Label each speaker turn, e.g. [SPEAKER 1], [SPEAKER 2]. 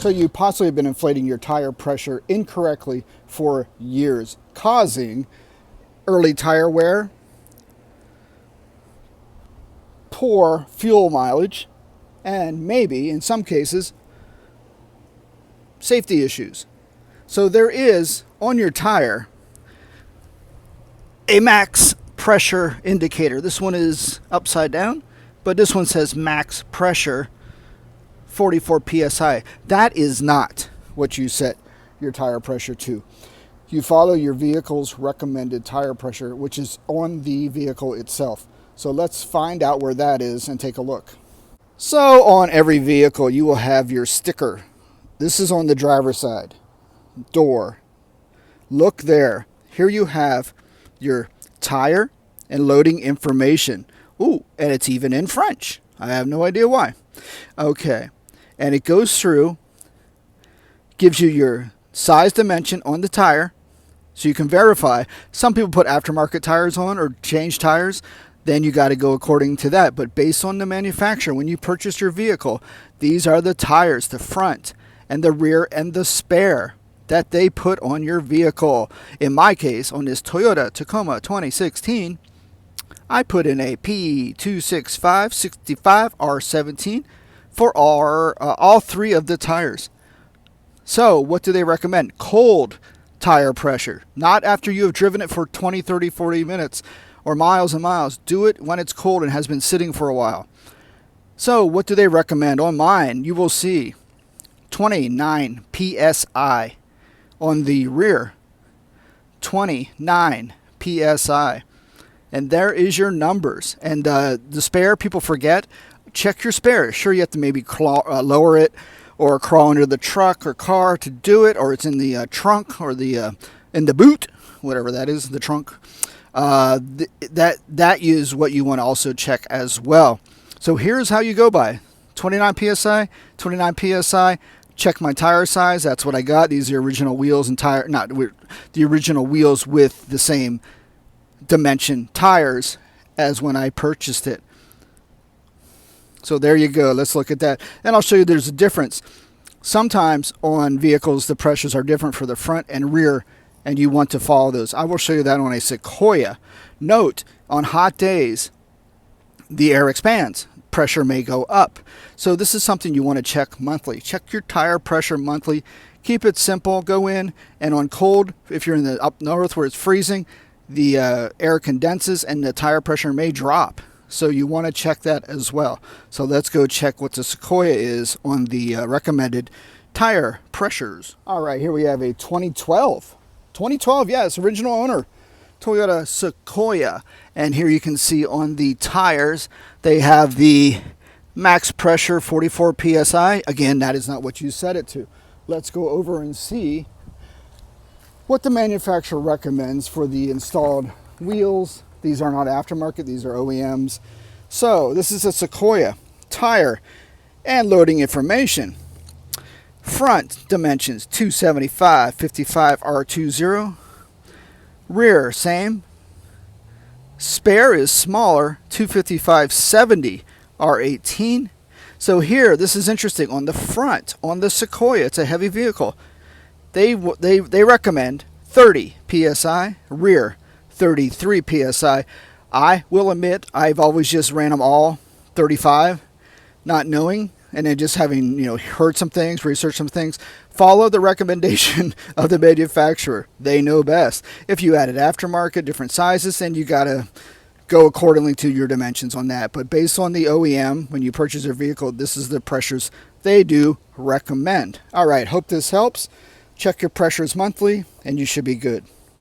[SPEAKER 1] So you possibly have been inflating your tire pressure incorrectly for years, causing early tire wear, poor fuel mileage, and maybe, in some cases, safety issues. So there is, on your tire, a max pressure indicator. This one is upside down, but this one says max pressure 44 psi. That is not what you set your tire pressure to. You follow your vehicle's recommended tire pressure, which is on the vehicle itself. So let's find out where that is and take a look. So on every vehicle, you will have your sticker. This is on the driver's side. Door. Look there. Here you have your tire and loading information. Ooh, and it's even in French. I have no idea why. Okay. And it goes through, gives you your size dimension on the tire, so you can verify. Some people put aftermarket tires on or change tires. Then you got to go according to that. But based on the manufacturer, when you purchase your vehicle, these are the tires, the front and the rear and the spare that they put on your vehicle. In my case, on this Toyota Tacoma 2016, I put in a P265/65 R17 for all three of the tires. So what do they recommend? Cold tire pressure. Not after you have driven it for 20, 30, 40 minutes or miles and miles. Do it when it's cold and has been sitting for a while. So what do they recommend? On mine, you will see 29 psi. On the rear, 29 psi. And there is your numbers. And the spare, people forget. Check your spare. Sure, you have to maybe lower it or crawl under the truck or car to do it, or it's in the trunk or the in the boot, whatever that is, the trunk. That is what you want to also check as well. So here's how you go by 29 psi, 29 psi. Check my tire size. That's what I got. These are original wheels and tire, not the original wheels with the same dimension tires as when I purchased it. So there you go. Let's look at that. And I'll show you there's a difference. Sometimes on vehicles, the pressures are different for the front and rear, and you want to follow those. I will show you that on a Sequoia. Note, on hot days, the air expands. Pressure may go up. So this is something you want to check monthly. Check your tire pressure monthly. Keep it simple. Go in, and on cold, if you're in the up north where it's freezing, the air condenses and the tire pressure may drop. So you want to check that as well. So let's go check what the Sequoia is on the recommended tire pressures. All right, here we have a 2012. 2012, yes, original owner. Toyota Sequoia. And here you can see on the tires, they have the max pressure 44 psi. Again, that is not what you set it to. Let's go over and see what the manufacturer recommends for the installed wheels. These are not aftermarket, these are OEMs. So this is a Sequoia tire and loading information. Front dimensions 275/55 R20. Rear, same. Spare is smaller, 255/70 R18. So here, this is interesting. On the front, on the Sequoia, it's a heavy vehicle. They recommend 30 psi. Rear, 33 psi. I will admit, I've always just ran them all 35, not knowing, and then just having heard some things, researched some things. Follow the recommendation of the manufacturer. They know best. If you added aftermarket, different sizes, then you gotta go accordingly to your dimensions on that. But based on the OEM, when you purchase your vehicle, this is the pressures they do recommend. All right, hope this helps. Check your pressures monthly, and you should be good.